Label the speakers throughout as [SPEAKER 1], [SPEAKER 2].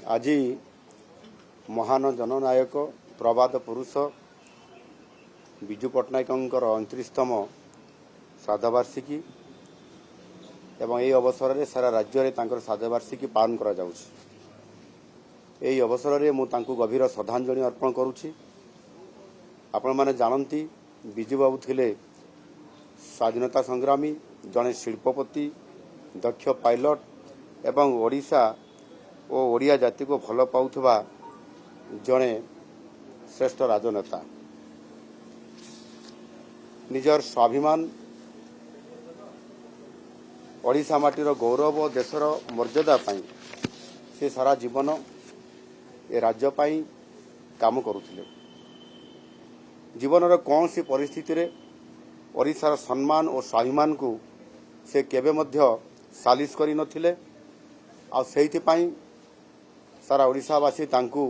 [SPEAKER 1] आज महान जननायक प्रवाद पुरुष विजु पट्टनायक 29तम श्राद्धवार्षिकी एवं यही अवसर में सारा राज्य में श्राद्धवार्षिकी पालन करा जाउछि। एही अवसर में मुझे गभीर श्रद्धांजलि अर्पण करुछि। आपण माने जानती विजु बाबू थिले स्वाधीनता संग्रामी, जड़े शिल्पपति, दक्ष पायलट एवं ओडिशा और ओडिया जाति को भल पाउथबा जड़े श्रेष्ठ राजनेता। निजर स्वाभिमान, ओडिशा माटीर गौरव और देशर मर्यादा पाई से सारा जीवन ए राज्य पाई काम करुथिले। जीवन कौन सी परिस्थिति रे ओडिशार सम्मान और स्वाभिमान को से केबे मध्य सालिश करि नथिले। आ सेहिथि पाई सारा ओडिशावासी तांकू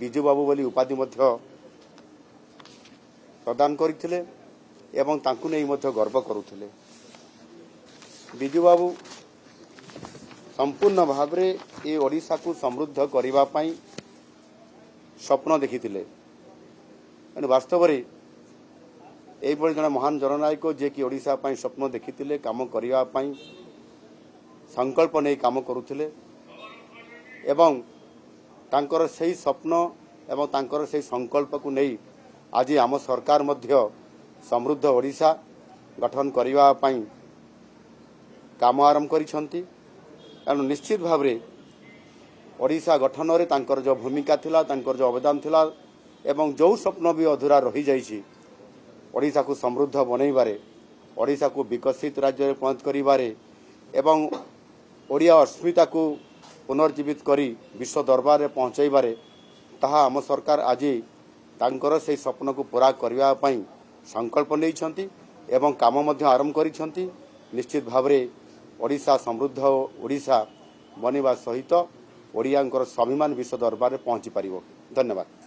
[SPEAKER 1] विजु बाबू बोली उपाधि मध्य प्रदान करथिले एवं तांकू नै मध्य गर्व करुथिले। विजु बाबू संपूर्ण भाव रे ए ओडिशा को समृद्ध करिवा पाई स्वप्न देखिथिले। वास्तव में यही जन महान जननायक जे कि ओडिशा पाई स्वप्न देखिथिले, काम करिवा पाई संकल्प नहीं काम करुथिले एवं तांकर सही स्वप्न एवं तांकर सही संकल्प को नहीं आज आम सरकार मध्य समृद्ध ओडिशा गठन करिवा पाई काम आरंभ करिसंती। एणु निश्चित भाव रे ओडिशा गठन रे तांकर जो भूमिका थिला, तांकर जो अवदान थिला एवं जो स्वप्न भी अधूरा रही जाइछि ओडिशा को समृद्ध बनैबारे, ओडिशा को विकसित राज्य में पहुंच करिबारे एवं ओडिया अस्मिता को पुनर्जीवित करी विश्व दरबार में पहुंचाइबारे ताहा आम सरकार आज तांकर से स्वप्न को पूरा करबा पई संकल्प नैछंती एवं काम मध्य आरंभ करिसंती। निश्चित भाव रे ओडिशा समृद्ध ओडिशा बनिबा सहित ओडियांकर स्वाभिमान विश्व दरबार में पहुंची पारिबो। धन्यवाद।